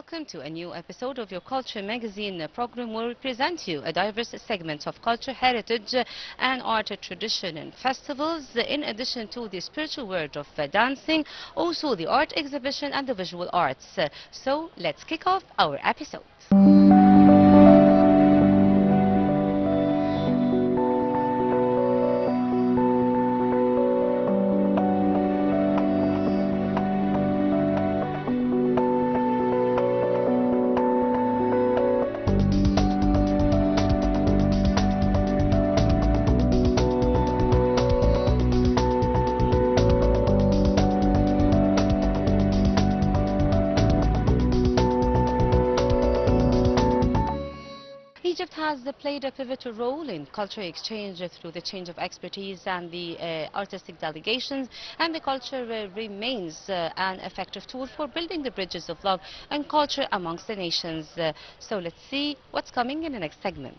welcome to a new episode of your Culture Magazine program, where we present you a diverse segment of culture, heritage and art, tradition and festivals, in addition to the spiritual world of dancing, also the art exhibition and the visual arts. So let's kick off our episode. Egypt has played a pivotal role in cultural exchange through the change of expertise and the artistic delegations, and the culture remains an effective tool for building the bridges of love and culture amongst the nations. So let's see what's coming in the next segment.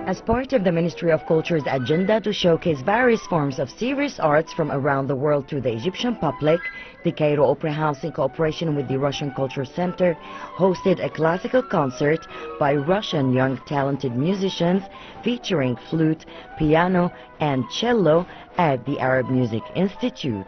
As part of the Ministry of Culture's agenda to showcase various forms of serious arts from around the world to the Egyptian public, the Cairo Opera House, in cooperation with the Russian Culture Center, hosted a classical concert by Russian young talented musicians featuring flute, piano and cello at the Arab Music Institute.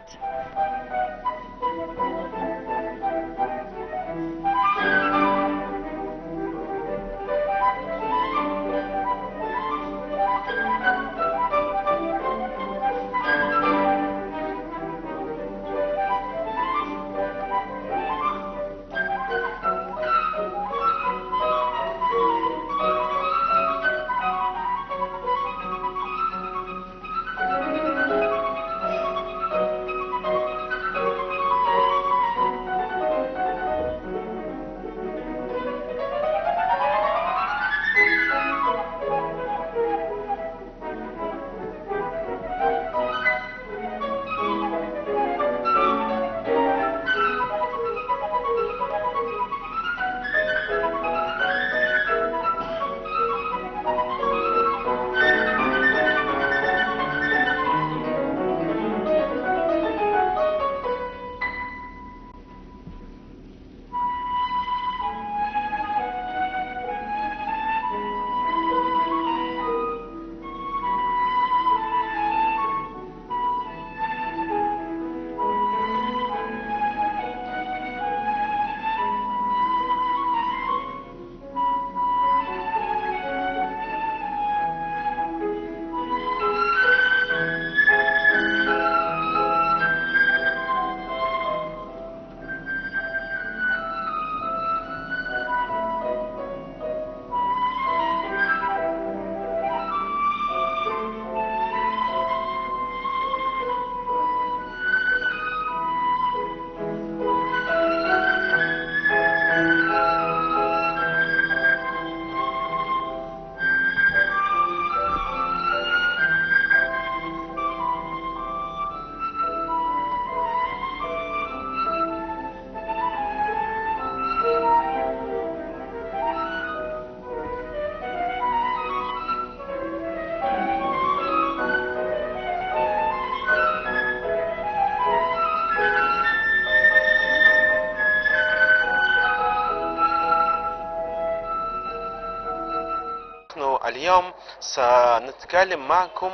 اليوم سنتكلم معكم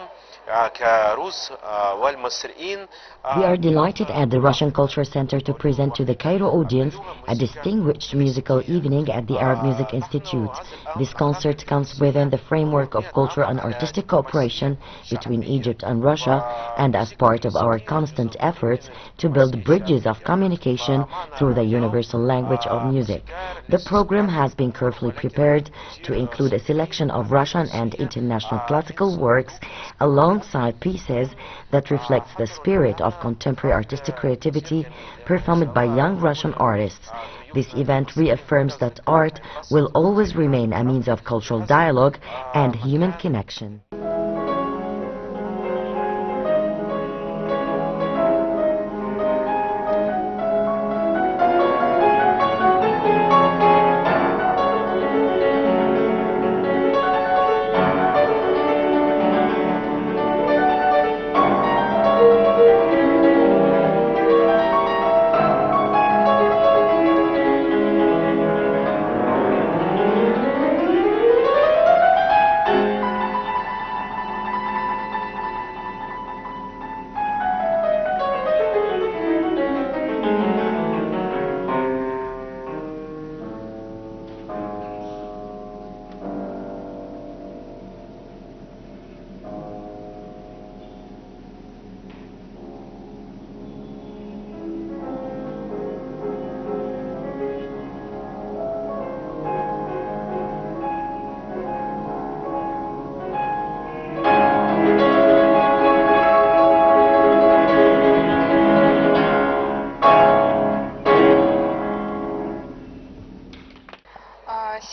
كروس والمصريين. We are delighted at the Russian Culture Center to present to the Cairo audience a distinguished musical evening at the Arab Music Institute. This concert comes within the framework of cultural and artistic cooperation between Egypt and Russia, and as part of our constant efforts to build bridges of communication through the universal language of music. The program has been carefully prepared to include a selection of Russian and international classical works, along alongside pieces that reflects the spirit of contemporary artistic creativity performed by young Russian artists. This event reaffirms that art will always remain a means of cultural dialogue and human connection.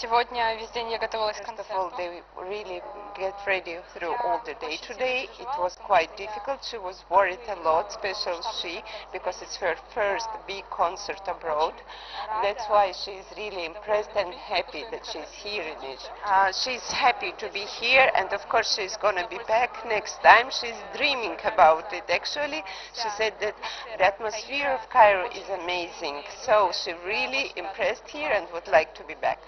Сегодня весь день я готовилась к First of all, концерту. they really get ready through all the day today. It was quite difficult. She was worried a lot, especially she, because it's her first big concert abroad. That's why she's really impressed and happy that she's here in it. She's happy to be here, and of course she's going to be back next time. She's dreaming about it, actually. She said that the atmosphere of Cairo is amazing. So she really impressed here and would like to be back.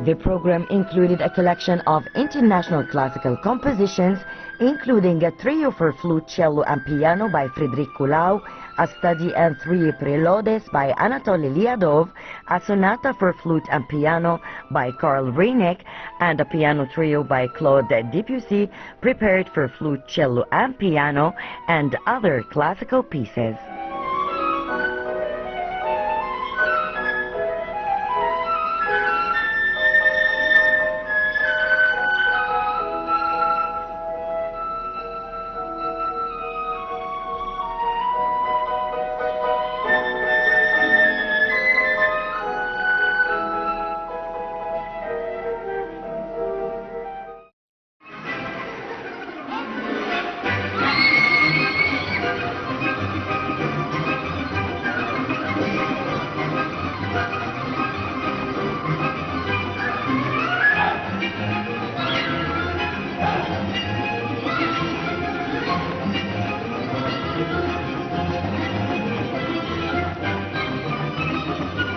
The program included a collection of international classical compositions, including a trio for flute, cello and piano by Frédéric Coulau, a study and three preludes by Anatoly Liadov, a sonata for flute and piano by Karl Reineck, and a piano trio by Claude Debussy, prepared for flute, cello and piano, and other classical pieces.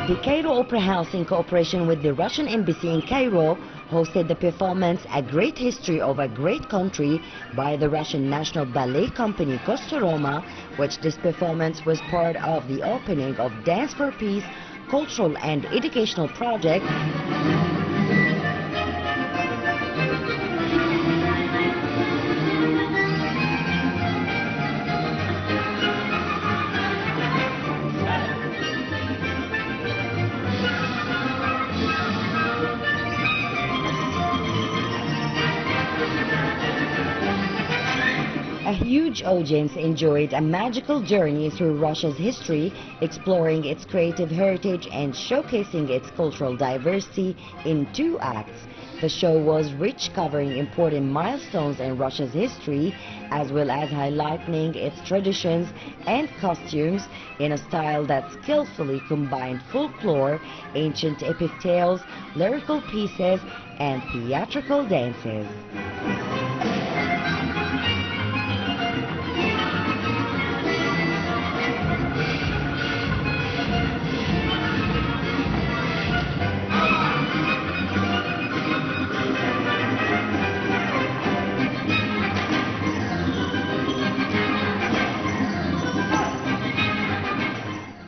The Cairo Opera House, in cooperation with the Russian Embassy in Cairo, hosted the performance A Great History of a Great Country by the Russian National Ballet Company Kosteroma, which this performance was part of the opening of Dance for Peace cultural and educational project. A huge audience enjoyed a magical journey through Russia's history, exploring its creative heritage and showcasing its cultural diversity in 2 acts. The show was rich, covering important milestones in Russia's history, as well as highlighting its traditions and costumes in a style that skillfully combined folklore, ancient epic tales, lyrical pieces, and theatrical dances.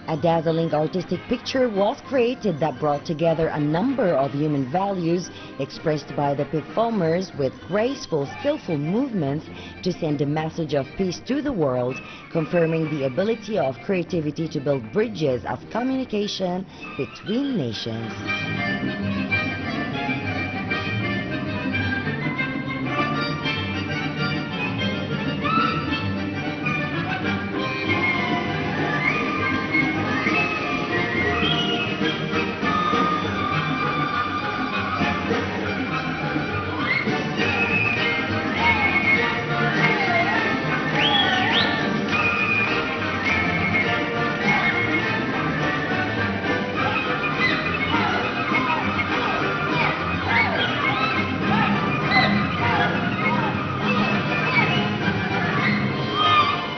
At dazzling artistic picture was created that brought together a number of human values expressed by the performers with graceful, skillful movements to send a message of peace to the world, confirming the ability of creativity to build bridges of communication between nations.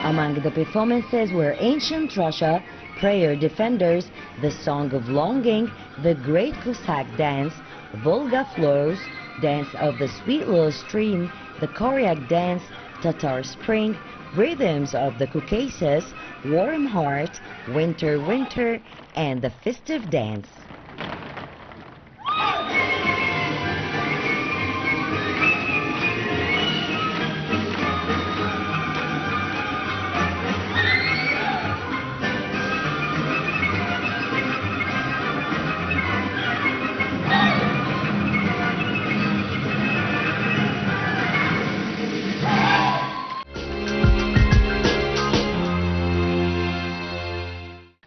Among the performances were Ancient Russia, Prayer Defenders, The Song of Longing, The Great Cossack Dance, Volga Flows, Dance of the Sweet Little Stream, the Koryak Dance, Tatar Spring, Rhythms of the Caucasus, Warm Heart, Winter Winter, and the Festive Dance.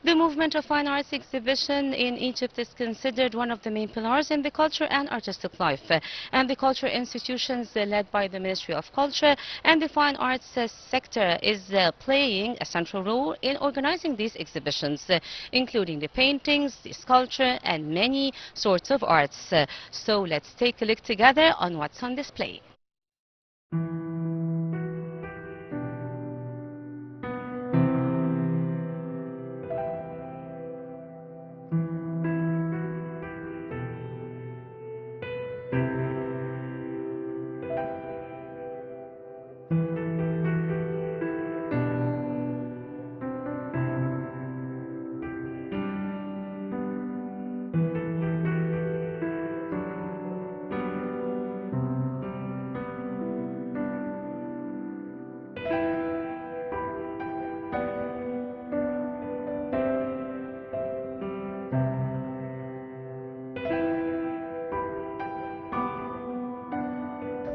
The movement of fine arts exhibition in Egypt is considered one of the main pillars in the culture and artistic life. And the cultural institutions led by the Ministry of Culture and the fine arts sector is playing a central role in organizing these exhibitions, including the paintings, the sculpture, and many sorts of arts. So let's take a look together on what's on display.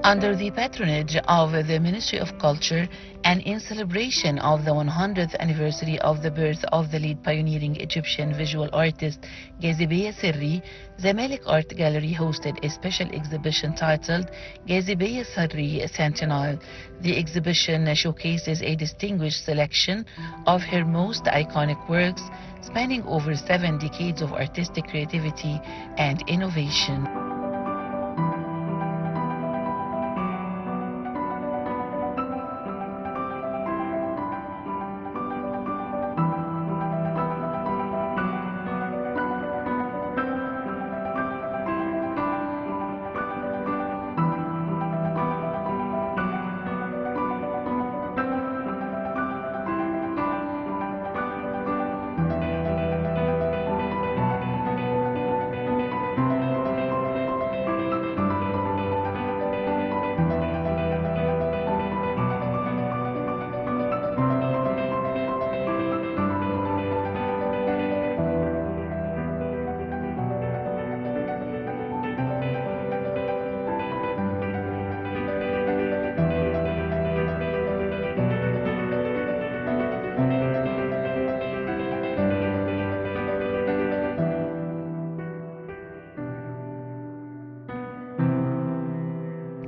Under the patronage of the Ministry of Culture and in celebration of the 100th anniversary of the birth of the lead pioneering Egyptian visual artist Gezibeya Sirri, Zamalek Art Gallery hosted a special exhibition titled Gezibeya Sirri Centennial. The exhibition showcases a distinguished selection of her most iconic works spanning over 7 decades of artistic creativity and innovation.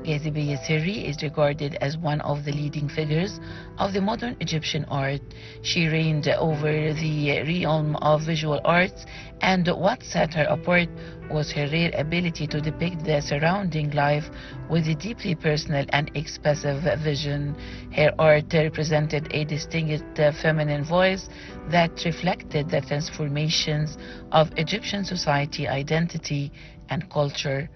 Gezibeya Sirri is regarded as one of the leading figures of the modern Egyptian art. She reigned over the realm of visual arts, and what set her apart was her rare ability to depict the surrounding life with a deeply personal and expressive vision. Her art represented a distinct feminine voice that reflected the transformations of Egyptian society, identity, and culture.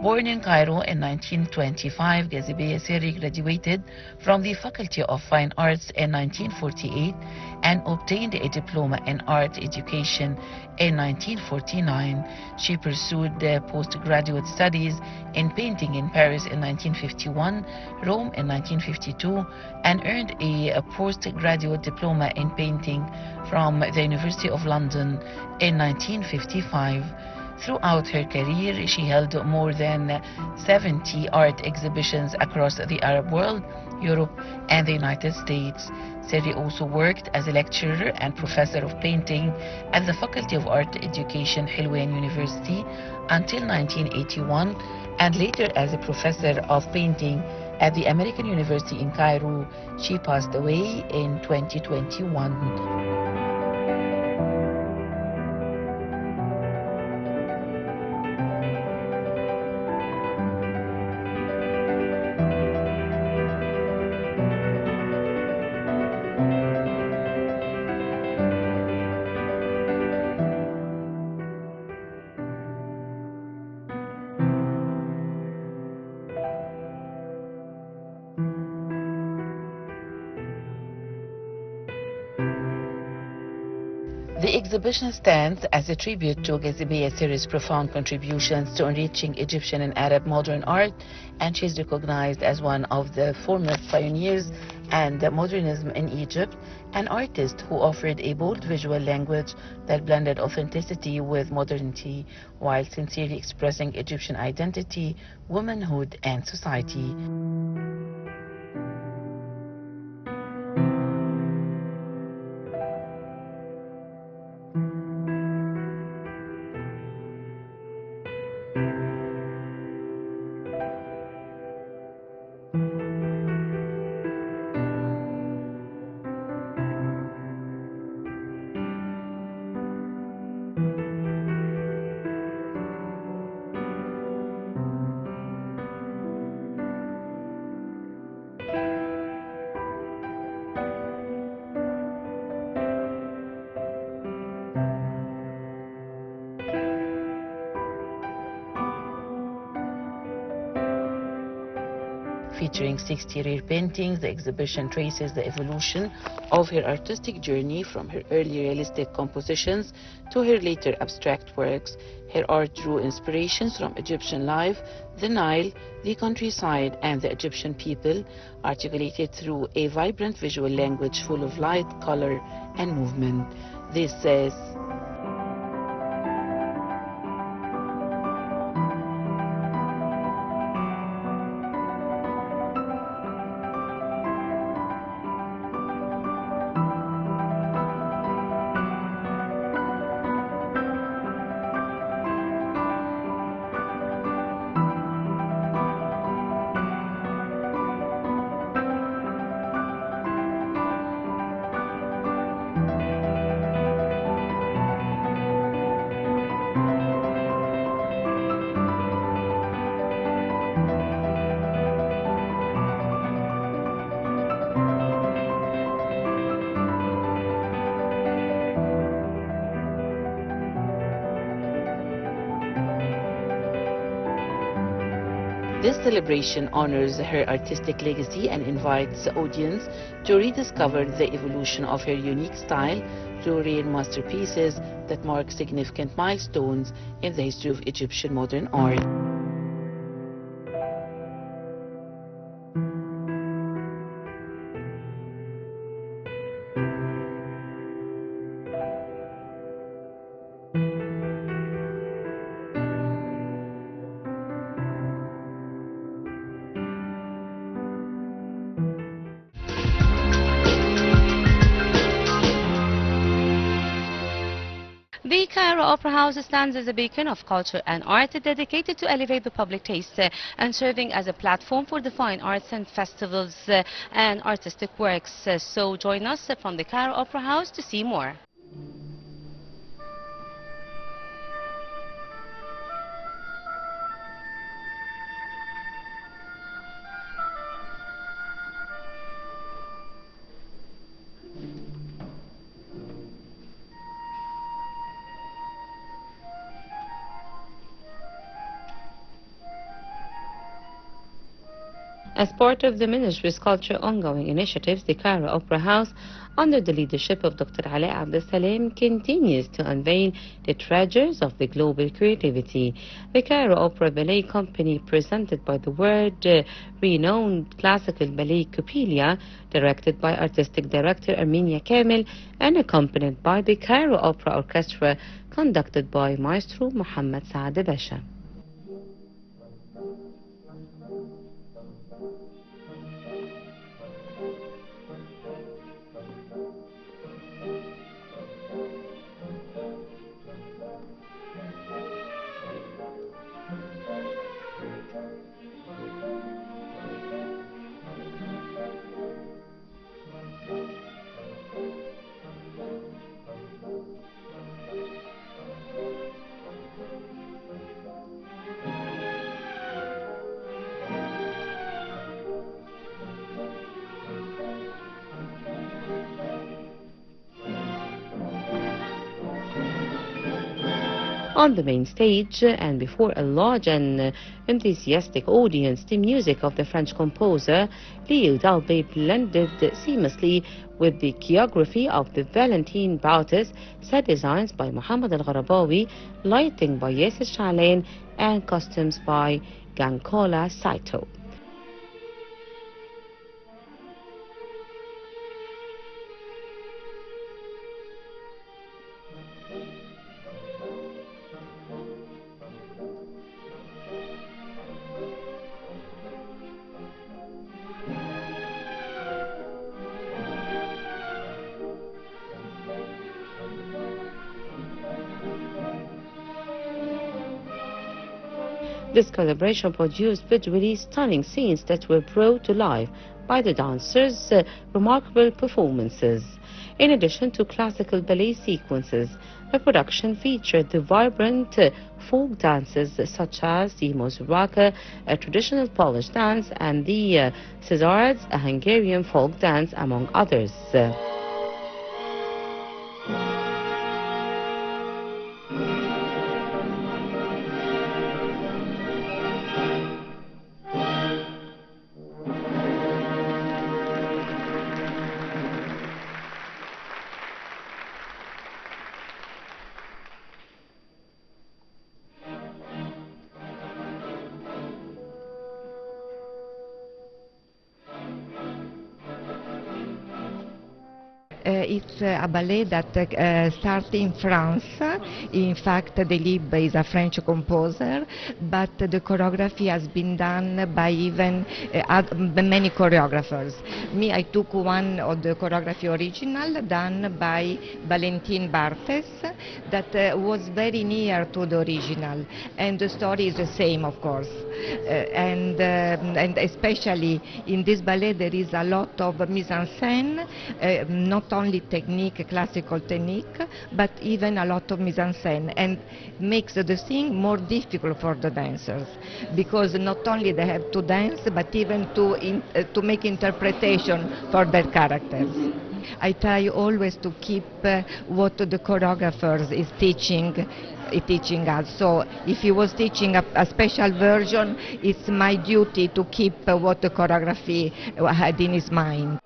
Born in Cairo in 1925, Gezibe Seri graduated from the Faculty of Fine Arts in 1948 and obtained a diploma in art education in 1949. She pursued postgraduate studies in painting in Paris in 1951, Rome in 1952, and earned a postgraduate diploma in painting from the University of London in 1955. Throughout her career, she held more than 70 art exhibitions across the Arab world, Europe, and the United States. Seri also worked as a lecturer and professor of painting at the Faculty of Art Education, Hilwan University, until 1981, and later as a professor of painting at the American University in Cairo. She passed away in 2021. The exhibition stands as a tribute to Gezibe Seri's profound contributions to enriching Egyptian and Arab modern art, and she is recognized as one of the foremost pioneers and modernism in Egypt, an artist who offered a bold visual language that blended authenticity with modernity while sincerely expressing Egyptian identity, womanhood, and society. Featuring 60 rare paintings, the exhibition traces the evolution of her artistic journey from her early realistic compositions to her later abstract works. Her art drew inspirations from Egyptian life, the Nile, the countryside, and the Egyptian people, articulated through a vibrant visual language full of light, color, and movement. This says, this celebration honors her artistic legacy and invites the audience to rediscover the evolution of her unique style through rare masterpieces that mark significant milestones in the history of Egyptian modern art. The Cairo Opera House stands as a beacon of culture and art dedicated to elevate the public taste and serving as a platform for the fine arts and festivals and artistic works. So join us from the Cairo Opera House to see more. As part of the Ministry's culture ongoing initiatives, the Cairo Opera House, under the leadership of Dr. Alaa Abdel Salem, continues to unveil the treasures of the global creativity. The Cairo Opera Ballet Company, presented by the world-renowned classical ballet Coppelia, directed by artistic director Armenia Kamel, and accompanied by the Cairo Opera Orchestra, conducted by Maestro Mohammed Saad Basha. On the main stage, and before a large and enthusiastic audience, the music of the French composer Leo Dalbey blended seamlessly with the choreography of the Valentine Bautis, set designs by Mohammed Al-Gharabawi, lighting by Yasser Shalain, and costumes by Gankola Saito. This collaboration produced visually stunning scenes that were brought to life by the dancers' remarkable performances. In addition to classical ballet sequences, the production featured the vibrant folk dances such as the Mozuraka, a traditional Polish dance, and the Cesards, a Hungarian folk dance, among others. It's a ballet that started in France. In fact, Delibes is a French composer, but the choreography has been done by even many choreographers. I took one of the choreography original done by Valentine Barthes that was very near to the original, and the story is the same, of course. And especially in this ballet there is a lot of mise-en-scène, not only technique, classical technique, but even a lot of mise-en-scène, and makes the thing more difficult for the dancers, because not only they have to dance, but even to make interpretation for their characters. I try always to keep what the choreographers is teaching us. So if he was teaching a special version, it's my duty to keep what the choreography had in his mind.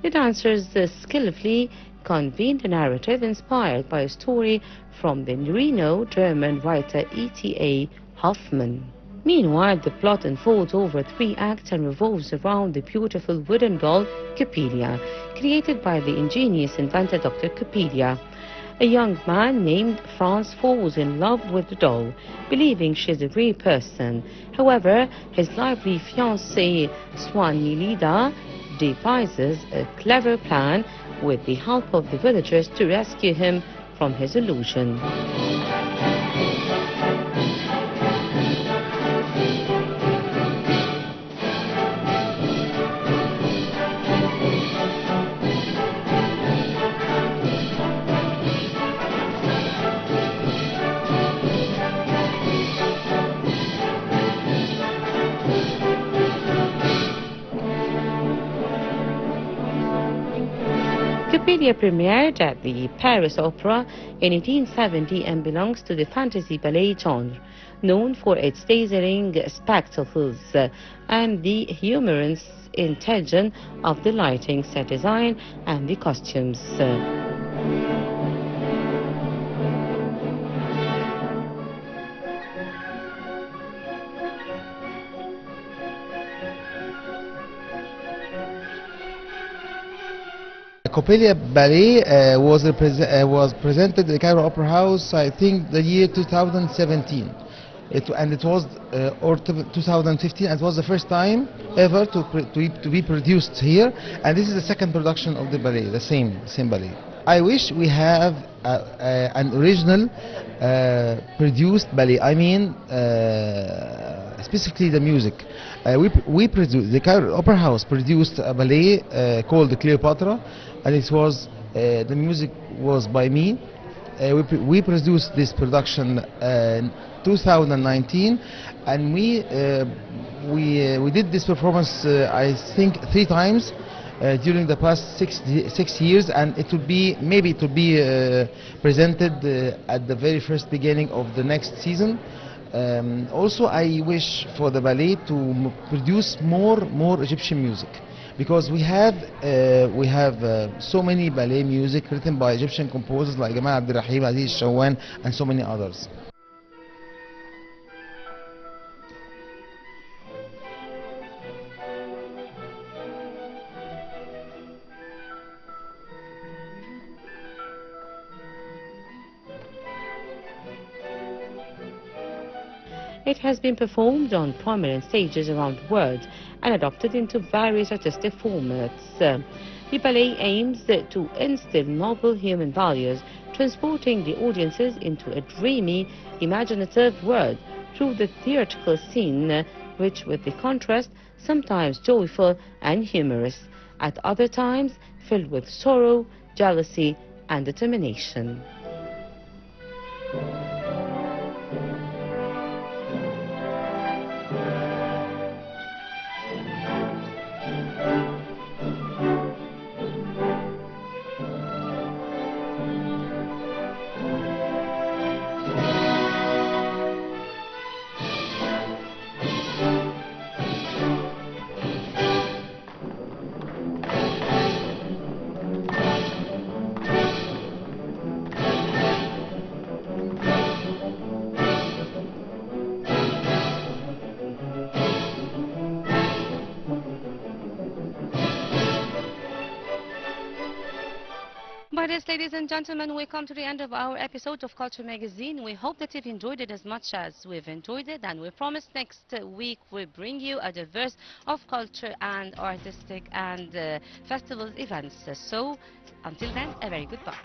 The dancers skillfully convened a narrative inspired by a story from the renowned German writer E.T.A. Hoffmann. Meanwhile, the plot unfolds over 3 acts and revolves around the beautiful wooden doll Coppelia, created by the ingenious inventor Dr. Coppelia. A young man named Franz falls in love with the doll, believing she is a real person. However, his lively fiancée Swanilida devises a clever plan with the help of the villagers to rescue him from his illusion. Coppelia premiered at the Paris Opera in 1870 and belongs to the fantasy ballet genre, known for its dazzling spectacles and the humorous intention of the lighting, set design, and the costumes. Coppelia Ballet was presented at the Cairo Opera House, I think, the year 2017. It was or 2015. It was the first time ever to be produced here, and this is the second production of the ballet, the same ballet. I wish we have an original produced ballet. I mean, specifically the music. We produced, the Cairo Opera House produced a ballet called Cleopatra, and it was the music was by me. We produced this production in 2019, and we did this performance I think 3 times during the past 6 years, and it would be presented at the very first beginning of the next season. Also, I wish for the ballet to produce more Egyptian music, because we have so many ballet music written by Egyptian composers like Gamal Abdel Rahim, Aziz Shawan, and so many others. It has been performed on prominent stages around the world and adopted into various artistic formats. The ballet aims to instill noble human values, transporting the audiences into a dreamy, imaginative world through the theatrical scene, which, with the contrast, sometimes joyful and humorous, at other times filled with sorrow, jealousy, and determination. By this, ladies and gentlemen, we come to the end of our episode of Culture Magazine. We hope that you've enjoyed it as much as we've enjoyed it, and we promise next week we bring you a diverse of culture and artistic and festivals events. So, until then, a very goodbye.